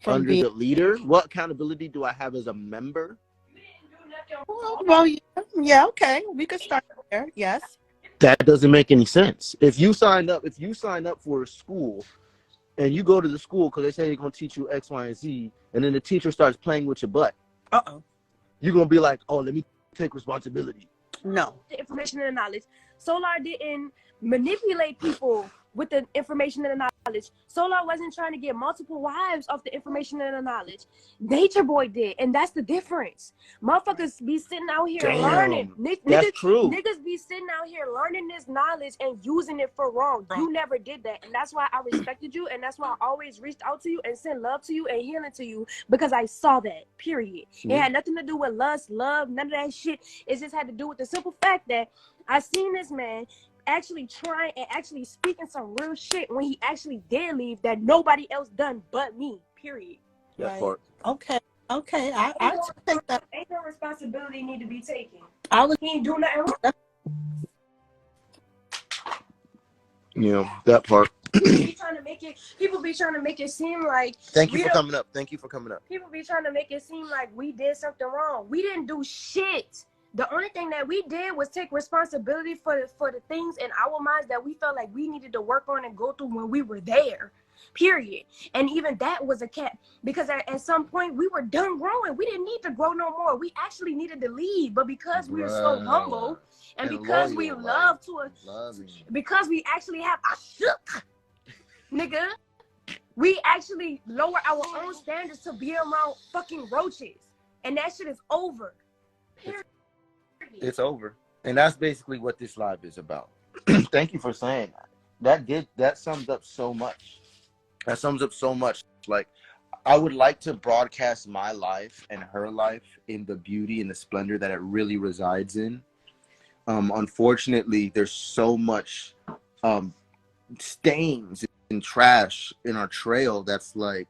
Under the leader? What accountability do I have as a member? Well, yeah, okay. We could start there. Yes. That doesn't make any sense. If you sign up for a school and you go to the school because they say they're going to teach you X, Y, and Z, and then the teacher starts playing with your butt, you're going to be like, oh, let me take responsibility. No. The information and the knowledge. Solar didn't manipulate people with the information and the knowledge. Solar wasn't trying to get multiple wives off the information and the knowledge. Nature Boy did, and that's the difference. Motherfuckers be sitting out here learning. That's true. Niggas be sitting out here learning this knowledge and using it for wrong. You never did that, and that's why I respected you, and that's why I always reached out to you and sent love to you and healing to you, because I saw that, period. It had nothing to do with lust, love, none of that shit. It just had to do with the simple fact that I seen this man actually trying and actually speaking some real shit when he actually did leave that nobody else done but me, period. That part. Okay. I take that. Ain't no responsibility need to be taken. He ain't doing nothing wrong. Yeah, that part. People be trying to make it seem like Thank you for coming up. People be trying to make it seem like we did something wrong. We didn't do shit. The only thing that we did was take responsibility for the things in our minds that we felt like we needed to work on and go through when we were there, period. And even that was a cap, because at some point we were done growing. We didn't need to grow no more. We actually needed to leave, but because we were so humble and because we love because we actually have a shook, nigga, we actually lower our own standards to be around fucking roaches, and that shit is over, period. It's over. And that's basically what this live is about. Thank you for saying that. That sums up so much. Like, I would like to broadcast my life and her life in the beauty and the splendor that it really resides in. Unfortunately, there's so much stains and trash in our trail that's like,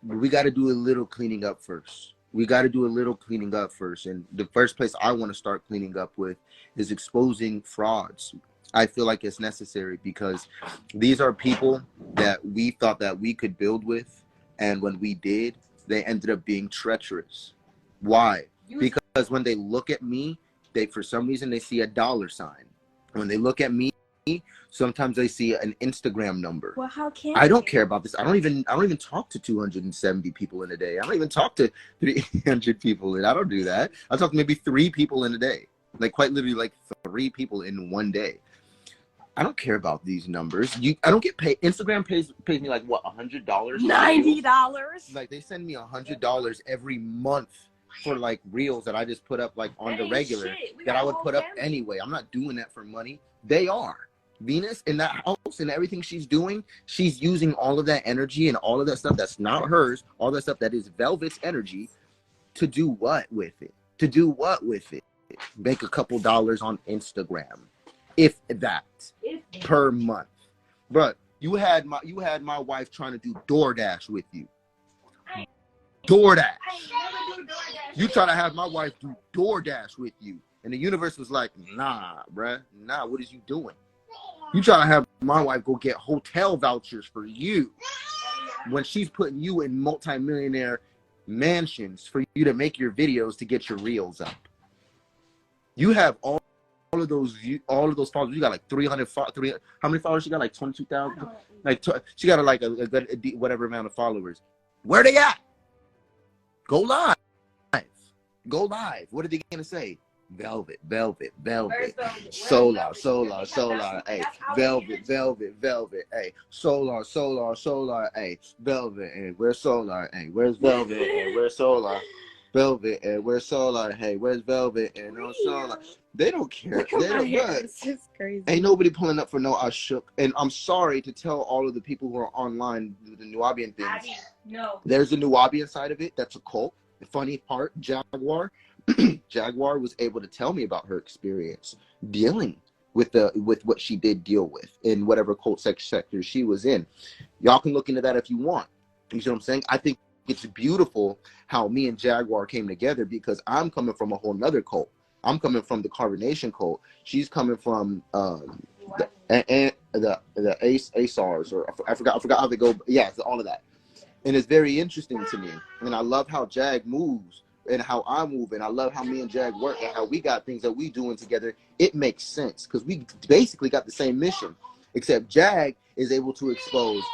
we got to do a little cleaning up first. And the first place I want to start cleaning up with is exposing frauds. I feel like it's necessary because these are people that we thought that we could build with. And when we did, they ended up being treacherous. Why? Because when they look at me, for some reason, they see a dollar sign. When they look at me, sometimes they see an Instagram number. Well, how can I don't care about this. I don't even talk to 270 people in a day. I don't even talk to 300 people. And I don't do that. I talk to maybe 3 people in a day. Like quite literally like 3 people in one day. I don't care about these numbers. I don't get paid. Instagram pays me like what, $100? $90. Like they send me $100 every month for like reels that I just put up like on the regular that I would put up anyway. I'm not doing that for money. They are. Venus in that house and everything she's doing, she's using all of that energy and all of that stuff that's not hers, all that stuff that is Velvet's energy, to do what with it? Make a couple dollars on Instagram, if that, per month. Bruh, you had my wife trying to do DoorDash with you. DoorDash. You trying to have my wife do DoorDash with you. And the universe was like, nah, bruh. Nah, what is you doing? You trying to have my wife go get hotel vouchers for you when she's putting you in multi-millionaire mansions for you to make your videos to get your reels up. You have all of those followers. You got like 300. How many followers she got? Like 22,000. Like she got like a good whatever amount of followers. Where they at? Go live. What are they gonna say? Velvet. Solar. Hey, Velvet. Hey, Solar. Hey, Velvet. And where's Solar? Hey, where's Velvet? And where's Solar? Velvet and where's Solar? Hey, where's Velvet and no Solar? They don't care. They don't. Bruh. It's just crazy. Ain't nobody pulling up for no I shook. And I'm sorry to tell all of the people who are online the Nubian things. No. There's a Nubian side of it. That's a cult. The funny part, Jaguar. Jaguar was able to tell me about her experience dealing with what she did deal with in whatever cult sector she was in. Y'all can look into that if you want. You see what I'm saying? I think it's beautiful how me and Jaguar came together because I'm coming from a whole nother cult. I'm coming from the Carbonation cult. She's coming from the ASARs, or I forgot how they go. Yeah, all of that. And it's very interesting to me. And I love how Jag moves and how I move. And I love how me and Jag work and how we got things that we doing together. It makes sense because we basically got the same mission, except Jag is able to expose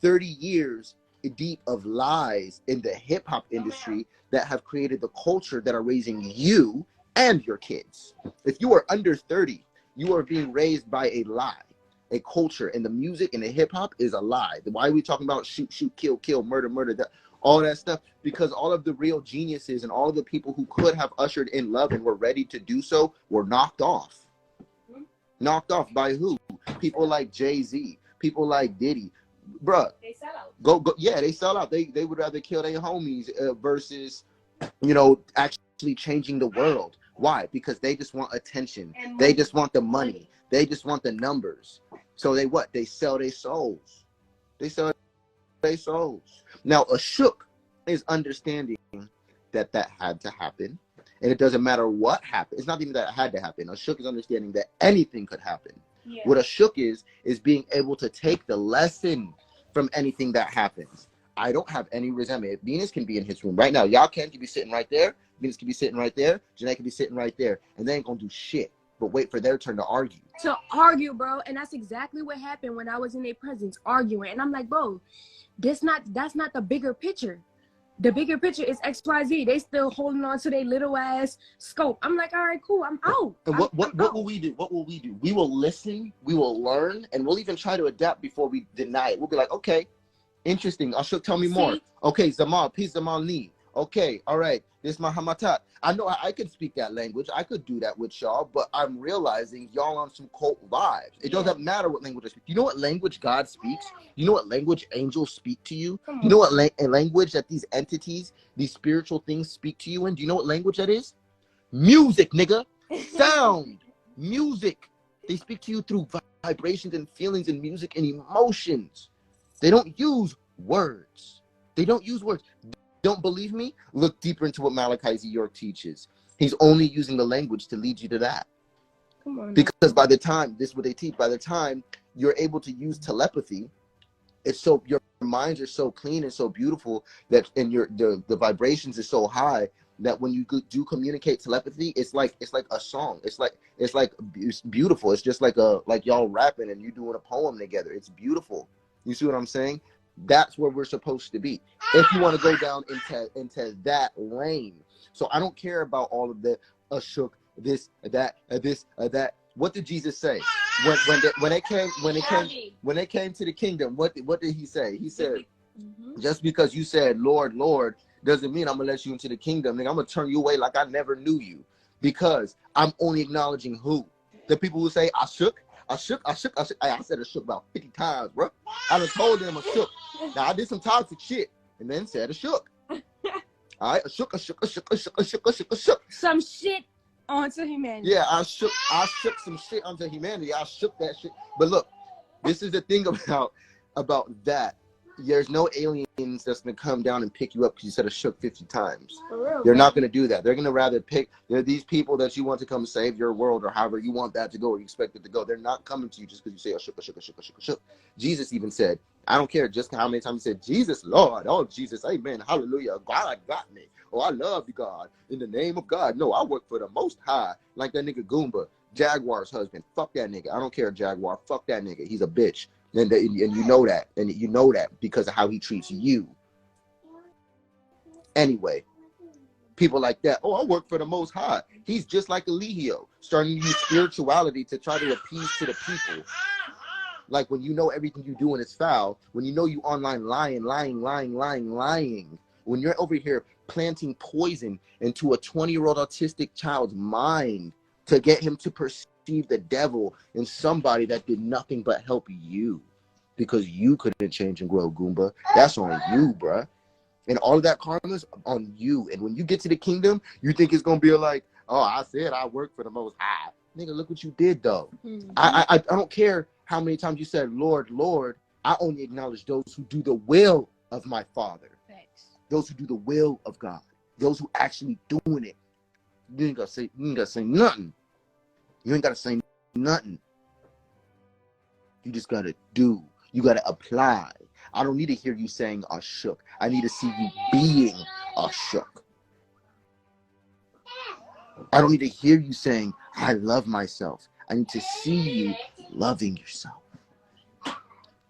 30 years deep of lies in the hip hop industry that have created the culture that are raising you and your kids. If you are under 30, you are being raised by a lie. A culture, and the music and the hip hop is a lie. Why are we talking about shoot, kill, murder, all that stuff? Because all of the real geniuses and all of the people who could have ushered in love and were ready to do so were knocked off. Knocked off by who? People like Jay-Z, people like Diddy. Bruh, they sell out. Go, yeah, they sell out. They would rather kill their homies versus, actually changing the world. Why? Because they just want attention. They just want the money. They just want the numbers. So they what? They sell their souls. They sell their souls. Now, a shook is understanding that had to happen. And it doesn't matter what happened. It's not even that it had to happen. A shook is understanding that anything could happen. Yeah. What a shook is being able to take the lesson from anything that happens. I don't have any resentment. Venus can be in his room right now. Y'all can be sitting right there. Venus can be sitting right there. Janae can be sitting right there. And they ain't going to do shit but wait for their turn to argue. To argue, bro. And that's exactly what happened when I was in their presence arguing. And I'm like, bro, that's not the bigger picture. The bigger picture is XYZ. They still holding on to their little ass scope. I'm like, all right, cool. I'm out. And what will we do? What will we do? We will listen. We will learn. And we'll even try to adapt before we deny it. We'll be like, okay, interesting. Ashok, tell me more. Okay, Zamal, peace Zamal Ni. Okay, all right. This is my Hamatat. I know I could speak that language. I could do that with y'all, but I'm realizing y'all on some cult vibes. It doesn't matter what language I speak. You know what language God speaks? You know what language angels speak to you? You know what language that these entities, these spiritual things speak to you in? Do you know what language that is? Music, nigga. Sound. Music. They speak to you through vibrations and feelings and music and emotions. They don't use words. They don't use words. Don't believe me? Look deeper into what Malachi Z. York teaches. He's only using the language to lead you to that. Come on. Because by the time, this is what they teach, by the time you're able to use telepathy, it's so, your minds are so clean and so beautiful that, and the vibrations is so high that when you do communicate telepathy, it's like a song. It's beautiful. It's just like y'all rapping and you doing a poem together. It's beautiful. You see what I'm saying? That's where we're supposed to be if you want to go down into that lane. So I don't care about all of the shook, this, that. What did Jesus say when it came to the kingdom? What did he say? He said, just because you said Lord, Lord, doesn't mean I'm gonna let you into the kingdom. Nigga, I'm gonna turn you away like I never knew you, because I'm only acknowledging who? The people who say I shook. I said I shook about 50 times, bro. I done told them I shook. Now I did some toxic shit and then said I shook. All right, I shook. Some shit onto humanity. Yeah, I shook some shit onto humanity. I shook that shit. But look, this is the thing about that. There's no aliens that's gonna come down and pick you up because you said I shook 50 times. They're not gonna do that. They're gonna rather pick. They're these people that you want to come save your world, or however you want that to go, or you expect it to go. They're not coming to you just because you say I shook. Jesus even said, I don't care just how many times he said, Jesus, Lord, oh Jesus, amen, hallelujah, God got me. Oh, I love you, God, in the name of God. No, I work for the Most High, like that nigga Goomba, Jaguar's husband. Fuck that nigga. I don't care, Jaguar. Fuck that nigga. He's a bitch. And you know that. And you know that because of how he treats you. Anyway, people like that, oh, I work for the Most High. He's just like Eligio, starting to use spirituality to try to appease to the people. Like when you know everything you do and it's foul, when you know you online lying, when you're over here planting poison into a 20-year-old autistic child's mind to get him to perceive the devil in somebody that did nothing but help you because you couldn't change and grow, Goomba. That's on you, bruh. And all of that karma's on you. And when you get to the kingdom, you think it's going to be like, oh, I said I work for the Most High. Nigga, look what you did, though. Mm-hmm. I don't care how many times you said, Lord, Lord. I only acknowledge those who do the will of my Father. Thanks. Those who do the will of God. Those who actually doing it. You ain't gotta say nothing. You ain't gotta say nothing. You just gotta do. You gotta apply. I don't need to hear you saying I shook. I need to see you being a shook. I don't need to hear you saying I love myself. I need to see you loving yourself.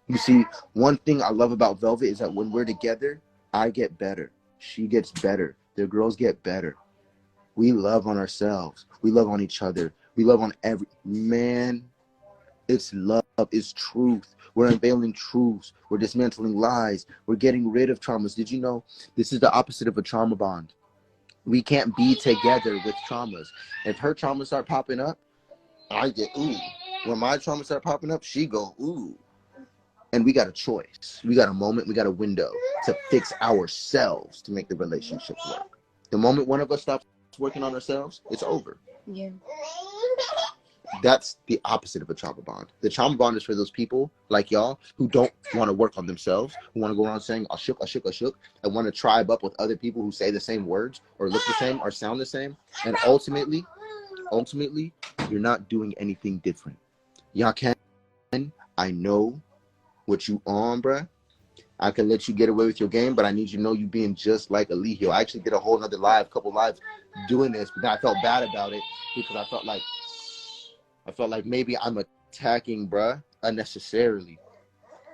You see, one thing I love about Velvet is that when we're together, I get better. She gets better. The girls get better. We love on ourselves. We love on each other. We love on every man. It's love. It's truth. We're unveiling truths. We're dismantling lies. We're getting rid of traumas. Did you know this is the opposite of a trauma bond? We can't be together with traumas. If her traumas start popping up, I get ooh. When my traumas start popping up, she go ooh. And we got a choice. We got a moment. We got a window to fix ourselves to make the relationship work. The moment one of us stops working on ourselves, it's over. Yeah. That's the opposite of a trauma bond. The trauma bond is for those people like y'all who don't want to work on themselves, who want to go around saying, I shook, and want to tribe up with other people who say the same words or look the same or sound the same. And ultimately, you're not doing anything different. Y'all can. I know what you on, bruh. I can let you get away with your game, but I need you to know you being just like Eligio. I actually did a whole nother couple lives doing this, but I felt bad about it because I felt like maybe I'm attacking, bruh, unnecessarily,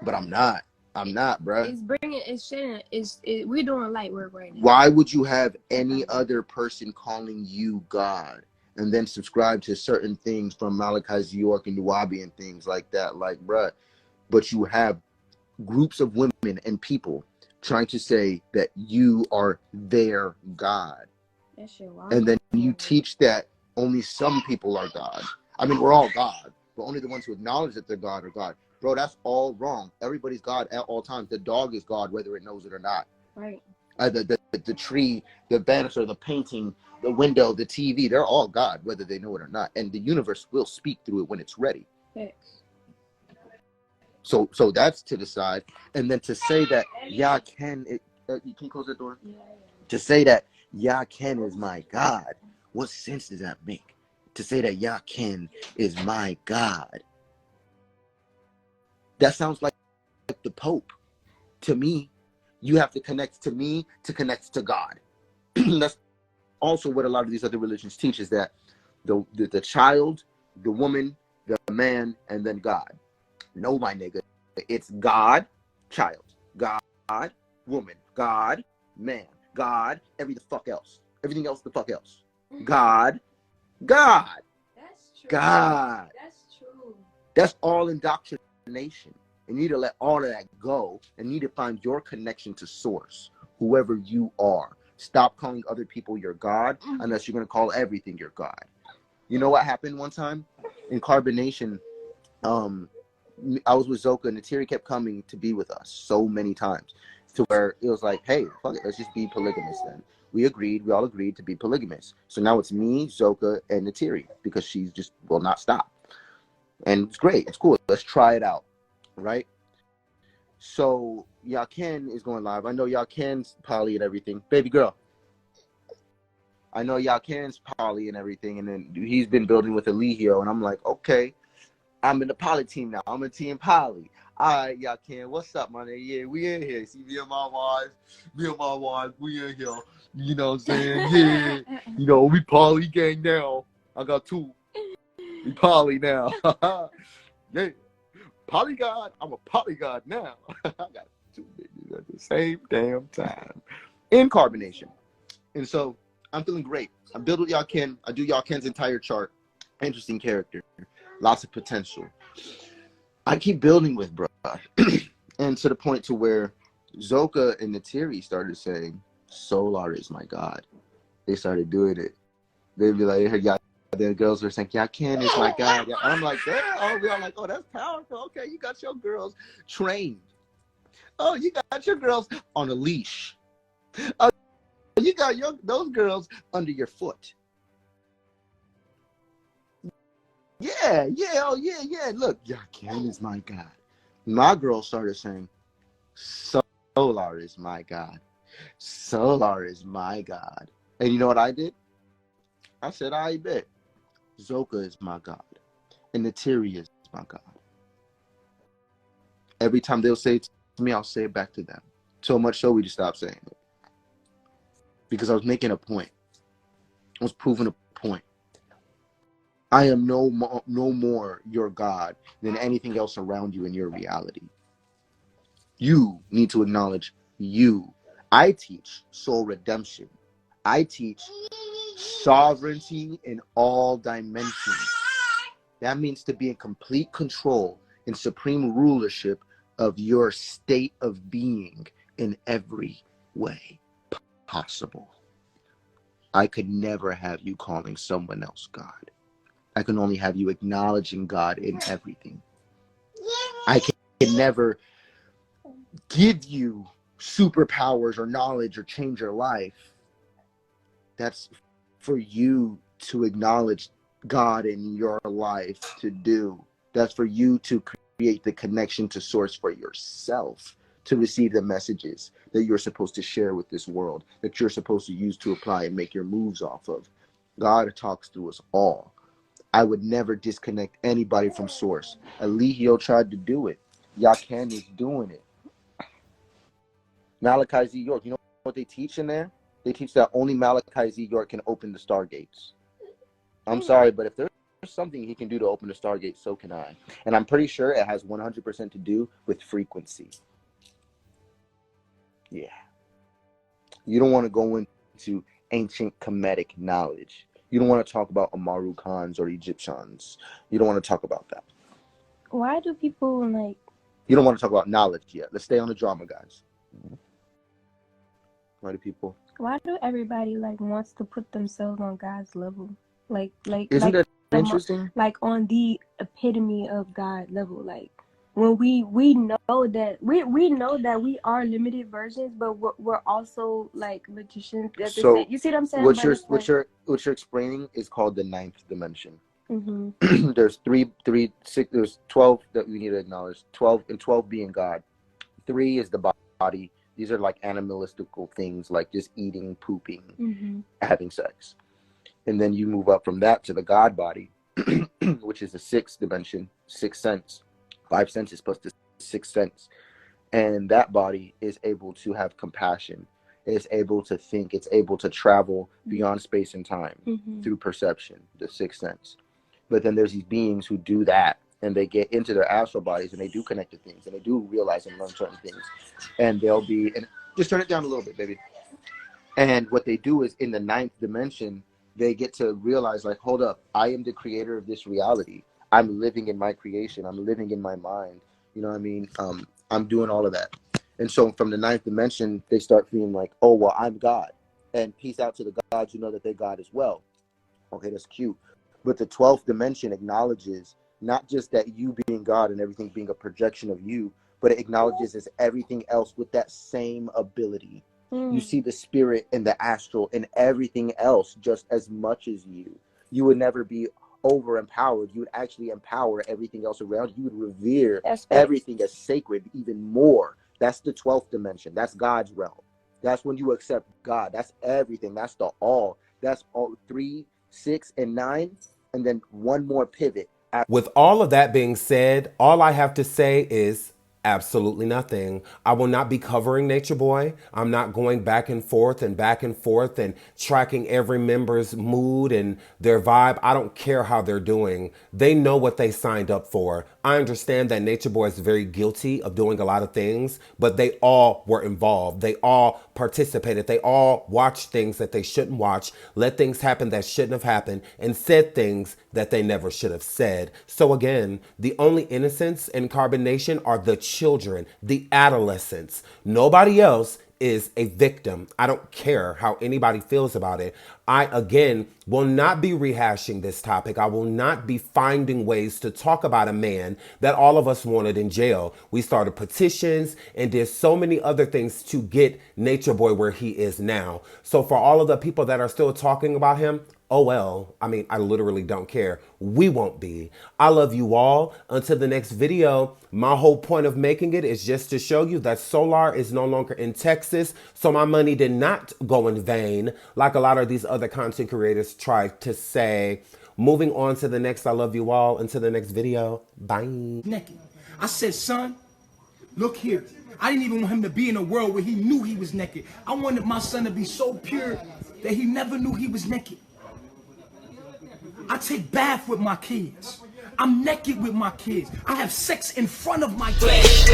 but I'm not, bruh. We're doing light work right now. Why would you have any other person calling you God and then subscribe to certain things from Malachi's York and Nuwabi and things like that? Like, bruh, but you have groups of women and people trying to say that you are their God. That shit wild. And then you teach that only some people are God. I mean, we're all God, but only the ones who acknowledge that they're God are God. Bro, that's all wrong. Everybody's God at all times. The dog is God, whether it knows it or not. Right. The tree, the banister, the painting, the window, the TV, they're all God, whether they know it or not. And the universe will speak through it when it's ready. Thanks. So that's to the side. And then to say that can you close the door? Yeah. To say that Ken is my God, what sense does that make? To say that Ken is my God. That sounds like the Pope. To me, you have to connect to me to connect to God. That's also what a lot of these other religions teach, is that the child, the woman, the man, and then God. No, my nigga. It's God, child. God, woman. God, man. God, everything else. The fuck else. God. That's true. God. That's true. That's all indoctrination. And you need to let all of that go and you need to find your connection to source, whoever you are. Stop calling other people your God unless you're going to call everything your God. You know what happened one time? In Carbonation, I was with Zoka and Natiri kept coming to be with us so many times to where it was like, hey, fuck it, let's just be polygamous then. We all agreed to be polygamous. So now it's me, Zoka, and Natiri because she just will not stop. And it's great. It's cool. Let's try it out. Right? So Ken is going live. I know Ken's poly and everything. Baby girl. I know Ken's poly and everything. And then he's been building with Eligio. And I'm like, okay. I'm in the poly team now. I'm in team poly. All right, Ken, what's up, my nigga? Yeah, we in here. See, me and my wife, we in here. You know what I'm saying? Yeah. You know, we poly gang now. I got 2. We poly now. Yeah. Polygod. I'm a polygod now. I got 2 bitches at the same damn time. In Carbonation. And so, I'm feeling great. I'm building with Ken. I do Ken's entire chart. Interesting character. Lots of potential. I keep building with bruh. And to the point to where Zoka and Natiri started saying, Solar is my God. They started doing it. They'd be like, hey, yeah, the girls were saying, yeah, Ken is my God. Yeah. I'm like, yeah. Oh, we all like, oh, that's powerful. Okay, you got your girls trained. Oh, you got your girls on a leash. Oh, you got those girls under your foot. Yeah, yeah, oh, yeah, yeah. Look, yeah, Ken is my God. My girl started saying, Solar is my God. Solar is my God. And you know what I did? I said, I bet. Zoka is my God. And Natiri is my God. Every time they'll say it to me, I'll say it back to them. So much so we just stopped saying it. Because I was making a point. I was proving a point. I am no more your God than anything else around you in your reality. You need to acknowledge you. I teach soul redemption. I teach sovereignty in all dimensions. That means to be in complete control and supreme rulership of your state of being in every way possible. I could never have you calling someone else God. I can only have you acknowledging God in everything. I can never give you superpowers or knowledge or change your life. That's for you to acknowledge God in your life to do. That's for you to create the connection to source for yourself, to receive the messages that you're supposed to share with this world, that you're supposed to use to apply and make your moves off of. God talks through us all. I would never disconnect anybody from source. Eligio tried to do it. Yakan is doing it. Malachi Z. York, you know what they teach in there? They teach that only Malachi Z. York can open the stargates. I'm sorry, but if there's something he can do to open the stargate, so can I. And I'm pretty sure it has 100% to do with frequency. Yeah. You don't want to go into ancient Kemetic knowledge. You don't want to talk about Amaru Khans or Egyptians. You don't want to talk about that. Why do people like? You don't want to talk about knowledge yet. Let's stay on the drama, guys. Why do people? Why do everybody like wants to put themselves on God's level? Isn't that the interesting? like on the epitome of God level. Like when we know that we know that we are limited versions, but we're also like magicians at the same. So You see what I'm saying? what you're explaining is called the ninth dimension. Mm-hmm. There's there's 12 that we need to acknowledge. 12 and 12 being God. 3 is the body. These are like animalistical things, like just eating, pooping, Mm-hmm. having sex. And then you move up from that to the God body, which is the 6th dimension, 6th sense, 5 senses plus the 6th sense. And that body is able to have compassion. It's able to think. It's able to travel beyond space and time through perception, the 6th sense. But then there's these beings who do that, and they get into their astral bodies, and they do connect to things, and they do realize and learn certain things. And they'll be, and just turn it down a little bit, baby. And what they do is in the 9th dimension, they get to realize, like, hold up, I am the creator of this reality. I'm living in my creation. I'm living in my mind. You know what I mean? I'm doing all of that. And so from the 9th dimension, they start feeling like, oh, well, I'm God. And peace out to the gods who know that they're God as well. Okay, that's cute. But the 12th dimension acknowledges not just that you being God and everything being a projection of you, but it acknowledges as everything else with that same ability. You see the spirit and the astral and everything else just as much as you. You would never be over empowered. You would actually empower everything else around you. You would revere everything as sacred even more. That's the 12th dimension. That's God's realm. That's when you accept God. That's everything. That's the all. That's all 3, 6, and 9. And then one more pivot. With all of that being said, all I have to say is absolutely nothing. I will not be covering Nature Boy. I'm not going back and forth and tracking every member's mood and their vibe. I don't care how they're doing. They know what they signed up for. I understand that Nature Boy is very guilty of doing a lot of things, but they all were involved. They all participated. They all watched things that they shouldn't watch, let things happen that shouldn't have happened, and said things that they never should have said. So again, the only innocents in Carbonation are the children, the adolescents. Nobody else is a victim. I don't care how anybody feels about it. I, again, will not be rehashing this topic. I will not be finding ways to talk about a man that all of us wanted in jail. We started petitions and did so many other things to get Nature Boy where he is now. So for all of the people that are still talking about him, oh well, I mean, I literally don't care. We won't be. I love you all. Until the next video, my whole point of making it is just to show you that Soular is no longer in Texas, so my money did not go in vain, like a lot of these other content creators try to say. Moving on to the next, I love you all. Until the next video, bye. Naked. I said, son, look here. I didn't even want him to be in a world where he knew he was naked. I wanted my son to be so pure that he never knew he was naked. I take bath with my kids. I'm naked with my kids. I have sex in front of my kids.